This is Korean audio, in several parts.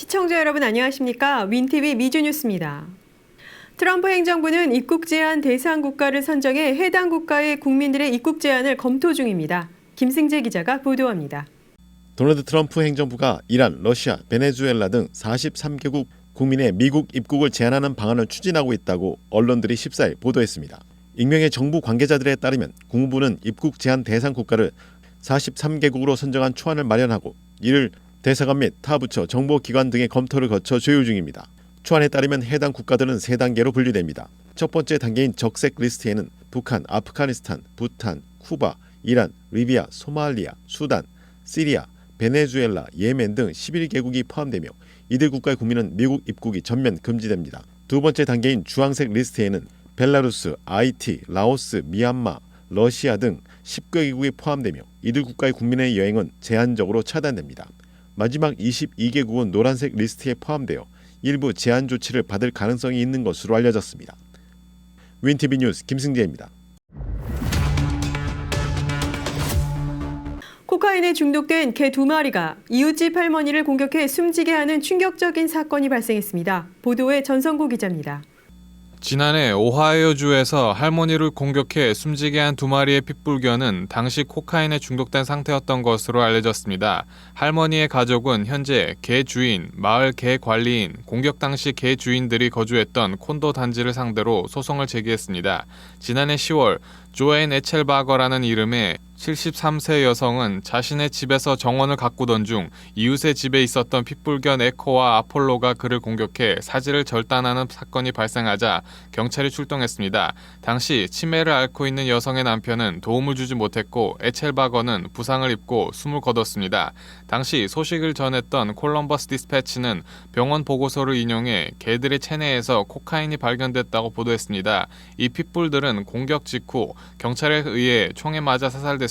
시청자 여러분 안녕하십니까? 윈TV 미주뉴스입니다. 트럼프 행정부는 입국 제한 대상 국가를 선정해 해당 국가의 국민들의 입국 제한을 검토 중입니다. 김승재 기자가 보도합니다. 도널드 트럼프 행정부가 이란, 러시아, 베네수엘라 등 43개국 국민의 미국 입국을 제한하는 방안을 추진하고 있다고 언론들이 14일 보도했습니다. 익명의 정부 관계자들에 따르면 국무부는 입국 제한 대상 국가를 43개국으로 선정한 초안을 마련하고 이를 대사관 및 타 부처, 정보기관 등의 검토를 거쳐 조율 중입니다. 초안에 따르면 해당 국가들은 3단계로 분류됩니다. 첫 번째 단계인 적색 리스트에는 북한, 아프가니스탄, 부탄, 쿠바, 이란, 리비아, 소말리아, 수단, 시리아, 베네수엘라, 예멘 등 11개국이 포함되며 이들 국가의 국민은 미국 입국이 전면 금지됩니다. 두 번째 단계인 주황색 리스트에는 벨라루스, 하이티, 라오스, 미얀마, 러시아 등 10개국이 포함되며 이들 국가의 국민의 여행은 제한적으로 차단됩니다. 마지막 22개국은 노란색 리스트에 포함되어 일부 제한 조치를 받을 가능성이 있는 것으로 알려졌습니다. 윈TV 뉴스 김승재입니다. 코카인에 중독된 개 2마리가 이웃집 할머니를 공격해 숨지게 하는 충격적인 사건이 발생했습니다. 보도에 전성구 기자입니다. 지난해 오하이오주에서 할머니를 공격해 숨지게 한 2마리의 핏불견은 당시 코카인에 중독된 상태였던 것으로 알려졌습니다. 할머니의 가족은 현재 개 주인, 마을 개 관리인, 공격 당시 개 주인들이 거주했던 콘도 단지를 상대로 소송을 제기했습니다. 지난해 10월 조앤 에첼바거라는 이름의 73세 여성은 자신의 집에서 정원을 가꾸던 중 이웃의 집에 있었던 핏불견 에코와 아폴로가 그를 공격해 사지를 절단하는 사건이 발생하자 경찰이 출동했습니다. 당시 치매를 앓고 있는 여성의 남편은 도움을 주지 못했고 에첼바거는 부상을 입고 숨을 거뒀습니다. 당시 소식을 전했던 콜럼버스 디스패치는 병원 보고서를 인용해 개들의 체내에서 코카인이 발견됐다고 보도했습니다. 이 핏불들은 공격 직후 경찰에 의해 총에 맞아 사살됐습니다.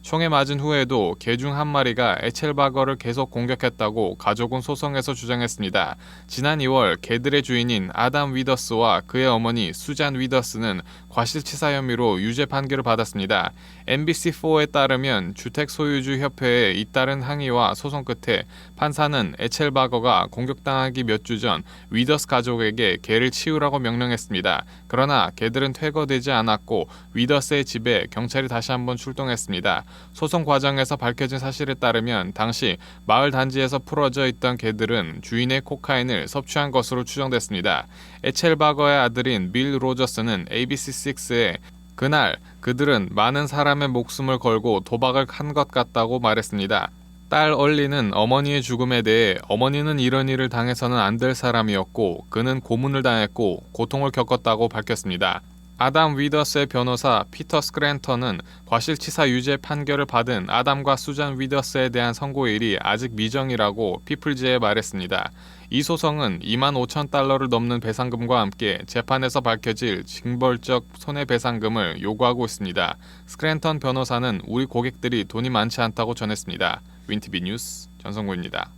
총에 맞은 후에도 개 중 한 마리가 에첼바거를 계속 공격했다고 가족은 소송에서 주장했습니다. 지난 2월 개들의 주인인 아담 위더스와 그의 어머니 수잔 위더스는 과실치사 혐의로 유죄 판결을 받았습니다. NBC4에 따르면 주택 소유주 협회에 잇따른 항의와 소송 끝에 판사는 에첼바거가 공격당하기 몇 주 전 위더스 가족에게 개를 치우라고 명령했습니다. 그러나 개들은 퇴거되지 않았고 위더스의 집에 경찰이 다시 한번 출동했습니다. 소송 과정에서 밝혀진 사실에 따르면 당시 마을 단지에서 풀어져 있던 개들은 주인의 코카인을 섭취한 것으로 추정됐습니다. 에첼바거의 아들인 빌 로저스는 ABC6에 그날 그들은 많은 사람의 목숨을 걸고 도박을 한 것 같다고 말했습니다. 딸 얼리는 어머니의 죽음에 대해 어머니는 이런 일을 당해서는 안 될 사람이었고 그는 고문을 당했고 고통을 겪었다고 밝혔습니다. 아담 위더스의 변호사 피터 스크랜턴은 과실치사 유죄 판결을 받은 아담과 수잔 위더스에 대한 선고일이 아직 미정이라고 피플즈에 말했습니다. 이 소송은 25,000달러를 넘는 배상금과 함께 재판에서 밝혀질 징벌적 손해배상금을 요구하고 있습니다. 스크랜턴 변호사는 우리 고객들이 돈이 많지 않다고 전했습니다. 윈TV 뉴스 전성구입니다.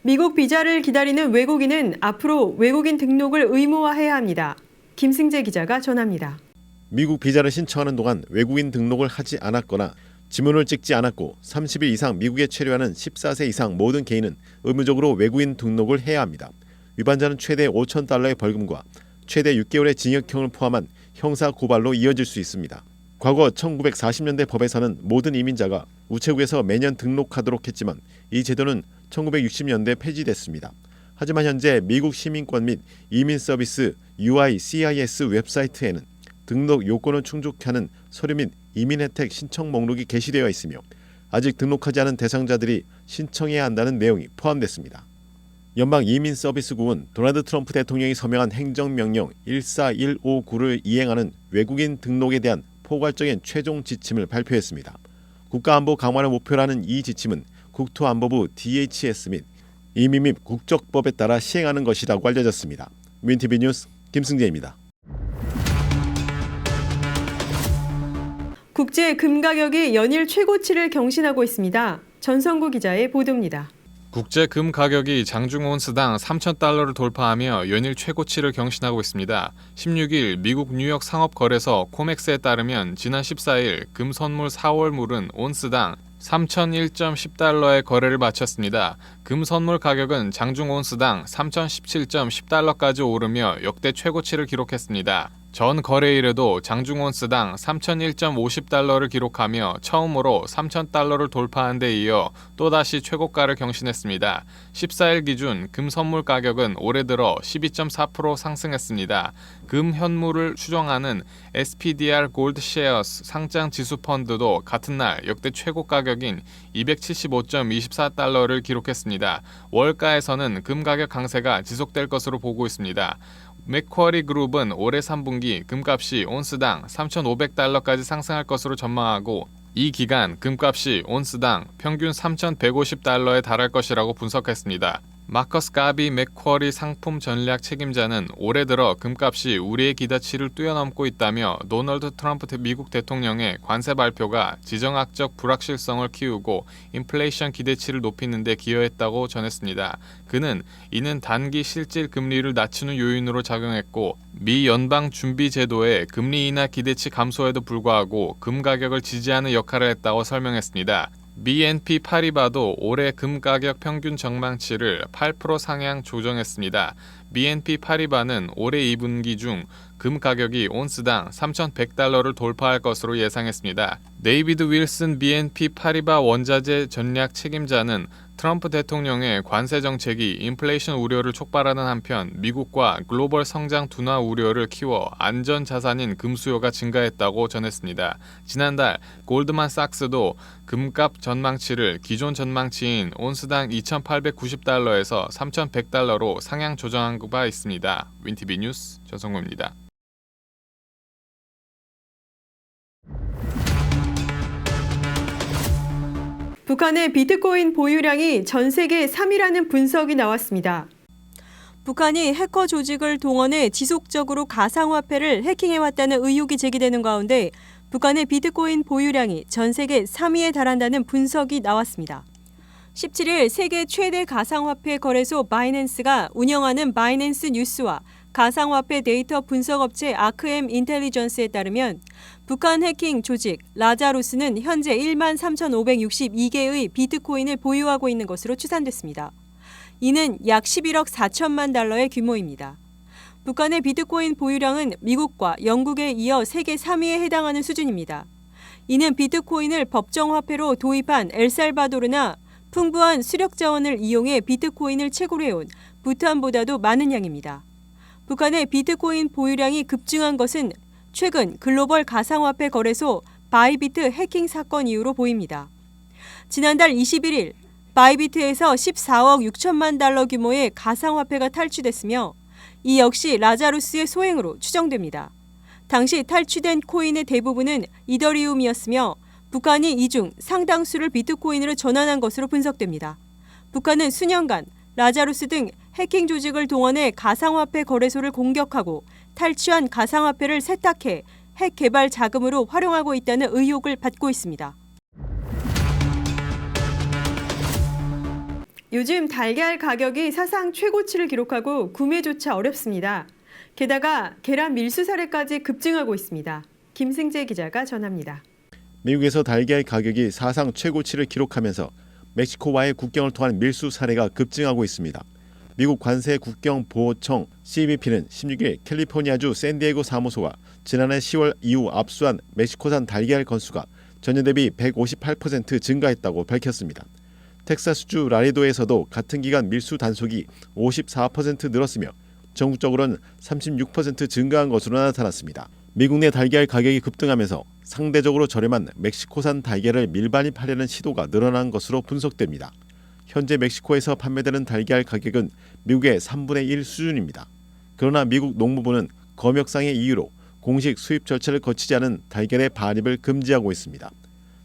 미국 비자를 기다리는 외국인은 앞으로 외국인 등록을 의무화해야 합니다. 김승재 기자가 전합니다. 미국 비자를 신청하는 동안 외국인 등록을 하지 않았거나 지문을 찍지 않았고 30일 이상 미국에 체류하는 14세 이상 모든 개인은 의무적으로 외국인 등록을 해야 합니다. 위반자는 최대 5,000달러의 벌금과 최대 6개월의 징역형을 포함한 형사 고발로 이어질 수 있습니다. 과거 1940년대 법에서는 모든 이민자가 우체국에서 매년 등록하도록 했지만 이 제도는 1960년대 폐지됐습니다. 하지만 현재 미국 시민권 및 이민 서비스 UICIS 웹사이트에는 등록 요건을 충족하는 서류 및 이민 혜택 신청 목록이 게시되어 있으며 아직 등록하지 않은 대상자들이 신청해야 한다는 내용이 포함됐습니다. 연방 이민 서비스국은 도널드 트럼프 대통령이 서명한 행정명령 14159를 이행하는 외국인 등록에 대한 포괄적인 최종 지침을 발표했습니다. 국가안보 강화를 목표로 하는 이 지침은 국토안보부 DHS 및 이민 및 국적법에 따라 시행하는 것이라고 알려졌습니다. 윈TV 뉴스 김승재입니다. 국제 금 가격이 연일 최고치를 경신하고 있습니다. 전성구 기자의 보도입니다. 국제 금 가격이 장중 온스당 3,000달러를 돌파하며 연일 최고치를 경신하고 있습니다. 16일 미국 뉴욕 상업거래소 코맥스에 따르면 지난 14일 금 선물 4월물은 온스당 3,001.10달러의 거래를 마쳤습니다. 금 선물 가격은 장중 온스당 3,017.10달러까지 오르며 역대 최고치를 기록했습니다. 전 거래일에도 장중 온스당 3,001.50달러를 기록하며 처음으로 3,000달러를 돌파한 데 이어 또다시 최고가를 경신했습니다. 14일 기준 금 선물 가격은 올해 들어 12.4% 상승했습니다. 금 현물을 추정하는 SPDR 골드 셰어스 상장 지수 펀드도 같은 날 역대 최고 가격인 275.24달러를 기록했습니다. 월가에서는 금 가격 강세가 지속될 것으로 보고 있습니다. 맥쿼리 그룹은 올해 3분기 금값이 온스당 3,500달러까지 상승할 것으로 전망하고 이 기간 금값이 온스당 평균 3,150달러에 달할 것이라고 분석했습니다. 마커스 가비 맥쿼리 상품 전략 책임자는 올해 들어 금값이 우리의 기대치를 뛰어넘고 있다며 도널드 트럼프 미국 대통령의 관세 발표가 지정학적 불확실성을 키우고 인플레이션 기대치를 높이는 데 기여했다고 전했습니다. 그는 이는 단기 실질 금리를 낮추는 요인으로 작용했고 미 연방준비제도의 금리 인하 기대치 감소에도 불구하고 금 가격을 지지하는 역할을 했다고 설명했습니다. BNP 파리바도 올해 금 가격 평균 전망치를 8% 상향 조정했습니다. BNP 파리바는 올해 2분기 중 금 가격이 온스당 3,100달러를 돌파할 것으로 예상했습니다. 데이비드 윌슨 BNP 파리바 원자재 전략 책임자는 트럼프 대통령의 관세 정책이 인플레이션 우려를 촉발하는 한편 미국과 글로벌 성장 둔화 우려를 키워 안전 자산인 금 수요가 증가했다고 전했습니다. 지난달 골드만삭스도 금값 전망치를 기존 전망치인 온스당 2,890달러에서 3,100달러로 상향 조정한 바 있습니다. 윈티비 뉴스 전성구입니다. 북한의 비트코인 보유량이 전 세계 3위라는 분석이 나왔습니다. 북한이 해커 조직을 동원해 지속적으로 가상화폐를 해킹해왔다는 의혹이 제기되는 가운데 북한의 비트코인 보유량이 전 세계 3위에 달한다는 분석이 나왔습니다. 17일 세계 최대 가상화폐 거래소 바이낸스가 운영하는 바이낸스 뉴스와 가상화폐 데이터 분석업체 아크엠 인텔리전스에 따르면 북한 해킹 조직 라자루스는 현재 13,562개의 비트코인을 보유하고 있는 것으로 추산됐습니다. 이는 약 11억 4천만 달러의 규모입니다. 북한의 비트코인 보유량은 미국과 영국에 이어 세계 3위에 해당하는 수준입니다. 이는 비트코인을 법정화폐로 도입한 엘살바도르나 풍부한 수력 자원을 이용해 비트코인을 채굴 해온 부탄보다도 많은 양입니다. 북한의 비트코인 보유량이 급증한 것은 최근 글로벌 가상화폐 거래소 바이비트 해킹 사건 이후로 보입니다. 지난달 21일 바이비트에서 14억 6천만 달러 규모의 가상화폐가 탈취됐으며 이 역시 라자루스의 소행으로 추정됩니다. 당시 탈취된 코인의 대부분은 이더리움이었으며 북한이 이 중 상당수를 비트코인으로 전환한 것으로 분석됩니다. 북한은 수년간 라자루스 등 해킹 조직을 동원해 가상화폐 거래소를 공격하고 탈취한 가상화폐를 세탁해 핵 개발 자금으로 활용하고 있다는 의혹을 받고 있습니다. 요즘 달걀 가격이 사상 최고치를 기록하고 구매조차 어렵습니다. 게다가 계란 밀수 사례까지 급증하고 있습니다. 김승재 기자가 전합니다. 미국에서 달걀 가격이 사상 최고치를 기록하면서 멕시코와의 국경을 통한 밀수 사례가 급증하고 있습니다. 미국 관세 국경보호청 CBP는 16일 캘리포니아주 샌디에고 사무소가 지난해 10월 이후 압수한 멕시코산 달걀 건수가 전년 대비 158% 증가했다고 밝혔습니다. 텍사스주 라레도에서도 같은 기간 밀수 단속이 54% 늘었으며 전국적으로는 36% 증가한 것으로 나타났습니다. 미국 내 달걀 가격이 급등하면서 상대적으로 저렴한 멕시코산 달걀을 밀반입하려는 시도가 늘어난 것으로 분석됩니다. 현재 멕시코에서 판매되는 달걀 가격은 미국의 3분의 1 수준입니다. 그러나 미국 농무부는 검역상의 이유로 공식 수입 절차를 거치지 않은 달걀의 반입을 금지하고 있습니다.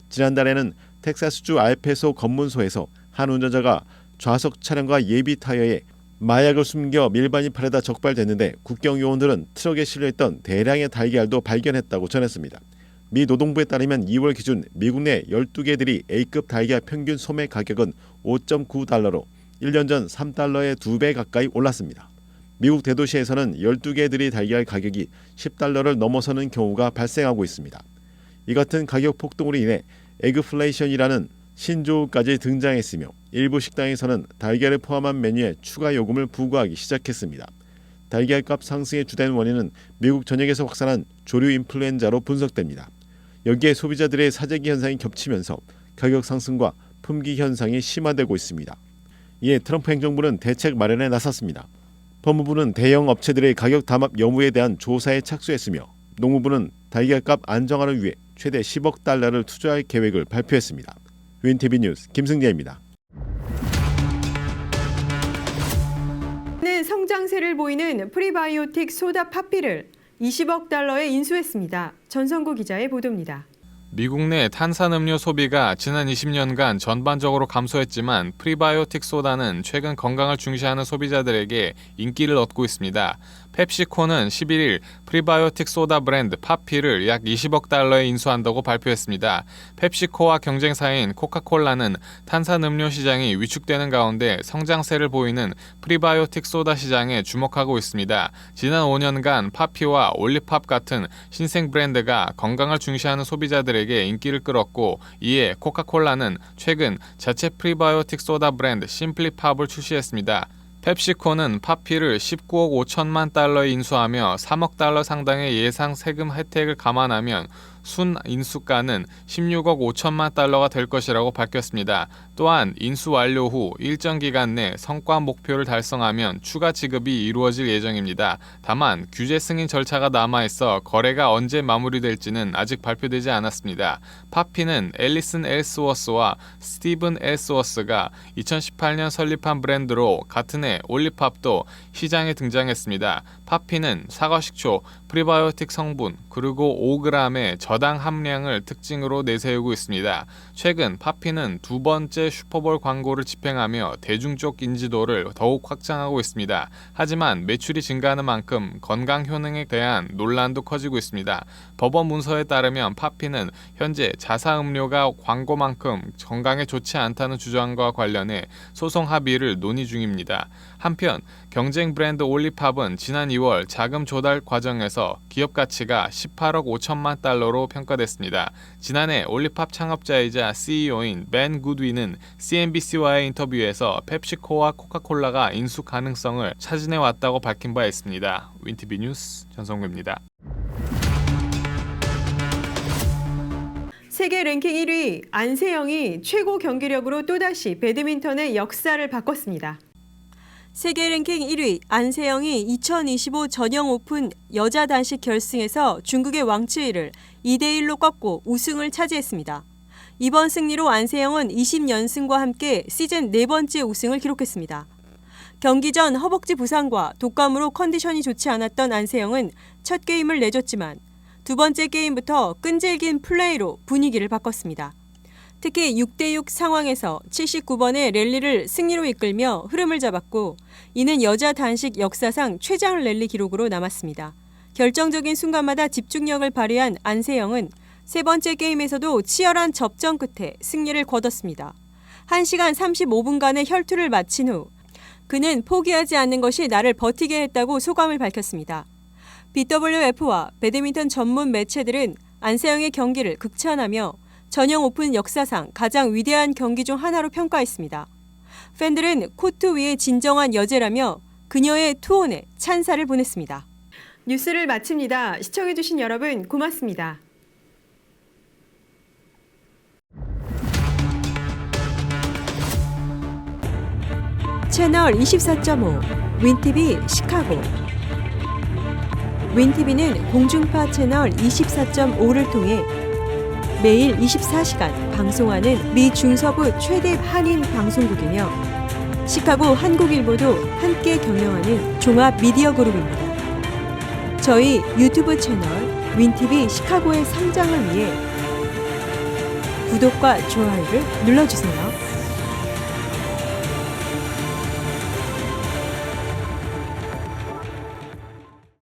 지난달에는 텍사스주 알페소 검문소에서 한 운전자가 좌석 차량과 예비 타이어에 마약을 숨겨 밀반입하려다 적발됐는데 국경 요원들은 트럭에 실려있던 대량의 달걀도 발견했다고 전했습니다. 미 노동부에 따르면 2월 기준 미국 내 12개들이 A급 달걀 평균 소매 가격은 5.9달러로 1년 전 3달러의 2배 가까이 올랐습니다. 미국 대도시에서는 12개들이 달걀 가격이 10달러를 넘어서는 경우가 발생하고 있습니다. 이 같은 가격 폭등으로 인해 에그플레이션이라는 신조어까지 등장했으며 일부 식당에서는 달걀을 포함한 메뉴에 추가 요금을 부과하기 시작했습니다. 달걀값 상승의 주된 원인은 미국 전역에서 확산한 조류 인플루엔자로 분석됩니다. 여기에 소비자들의 사재기 현상이 겹치면서 가격 상승과 품귀 현상이 심화되고 있습니다. 이에 트럼프 행정부는 대책 마련에 나섰습니다. 법무부는 대형 업체들의 가격 담합 여부에 대한 조사에 착수했으며 농무부는 달걀값 안정화를 위해 최대 10억 달러를 투자할 계획을 발표했습니다. 윈티비 뉴스 김승재입니다. 는 성장세를 보이는 프리바이오틱 소다 파피를 20억 달러에 인수했습니다. 전성구 기자의 보도입니다. 미국 내 탄산음료 소비가 지난 20년간 전반적으로 감소했지만 프리바이오틱 소다는 최근 건강을 중시하는 소비자들에게 인기를 얻고 있습니다. 펩시코는 11일 프리바이오틱 소다 브랜드 파피를 약 20억 달러에 인수한다고 발표했습니다. 펩시코와 경쟁사인 코카콜라는 탄산음료 시장이 위축되는 가운데 성장세를 보이는 프리바이오틱 소다 시장에 주목하고 있습니다. 지난 5년간 파피와 올리팝 같은 신생 브랜드가 건강을 중시하는 소비자들에게 인기를 끌었고, 이에 코카콜라는 최근 자체 프리바이오틱 소다 브랜드 심플리팝을 출시했습니다. 펩시코는 파피를 19억 5천만 달러에 인수하며 3억 달러 상당의 예상 세금 혜택을 감안하면 순 인수가는 16억 5천만 달러가 될 것이라고 밝혔습니다. 또한 인수 완료 후 일정 기간 내 성과 목표를 달성하면 추가 지급이 이루어질 예정입니다. 다만 규제 승인 절차가 남아있어 거래가 언제 마무리될지는 아직 발표되지 않았습니다. 파피는 앨리슨 엘스워스와 스티븐 엘스워스가 2018년 설립한 브랜드로 같은 해 올리팝도 시장에 등장했습니다. 파피는 사과식초, 프리바이오틱 성분, 그리고 5g의 저당 함량을 특징으로 내세우고 있습니다. 최근 파피는 두 번째 슈퍼볼 광고를 집행하며 대중적 인지도를 더욱 확장하고 있습니다. 하지만 매출이 증가하는 만큼 건강 효능에 대한 논란도 커지고 있습니다. 법원 문서에 따르면 파피는 현재 자사음료가 광고만큼 건강에 좋지 않다는 주장과 관련해 소송 합의를 논의 중입니다. 한편 경쟁 브랜드 올리팝은 지난 2월 자금 조달 과정에서 기업 가치가 18억 5천만 달러로 평가됐습니다. 지난해 올리팝 창업자이자 CEO인 벤 굿윈은 CNBC와의 인터뷰에서 펩시코와 코카콜라가 인수 가능성을 차진해 왔다고 밝힌 바 있습니다. 윈티비 뉴스 전성구입니다. 세계 랭킹 1위 안세영이 최고 경기력으로 또다시 배드민턴의 역사를 바꿨습니다. 세계 랭킹 1위 안세영이 2025 전형 오픈 여자 단식 결승에서 중국의 왕츠이를 2대1로 꺾고 우승을 차지했습니다. 이번 승리로 안세영은 20연승과 함께 시즌 4번째 우승을 기록했습니다. 경기 전 허벅지 부상과 독감으로 컨디션이 좋지 않았던 안세영은 첫 게임을 내줬지만 두 번째 게임부터 끈질긴 플레이로 분위기를 바꿨습니다. 특히 6대6 상황에서 79번의 랠리를 승리로 이끌며 흐름을 잡았고, 이는 여자 단식 역사상 최장 랠리 기록으로 남았습니다. 결정적인 순간마다 집중력을 발휘한 안세영은 세 번째 게임에서도 치열한 접전 끝에 승리를 거뒀습니다. 1시간 35분간의 혈투를 마친 후 그는 포기하지 않는 것이 나를 버티게 했다고 소감을 밝혔습니다. BWF와 배드민턴 전문 매체들은 안세영의 경기를 극찬하며 전형 오픈 역사상 가장 위대한 경기 중 하나로 평가했습니다. 팬들은 코트 위의 진정한 여제라며 그녀의 투혼에 찬사를 보냈습니다. 뉴스를 마칩니다. 시청해주신 여러분 고맙습니다. 채널 24.5 윈티비 시카고. 윈티비는 공중파 채널 24.5를 통해 매일 24시간 방송하는 미 중서부 최대 한인 방송국이며 시카고 한국일보도 함께 경영하는 종합 미디어 그룹입니다. 저희 유튜브 채널 윈티비 시카고의 성장을 위해 구독과 좋아요를 눌러주세요.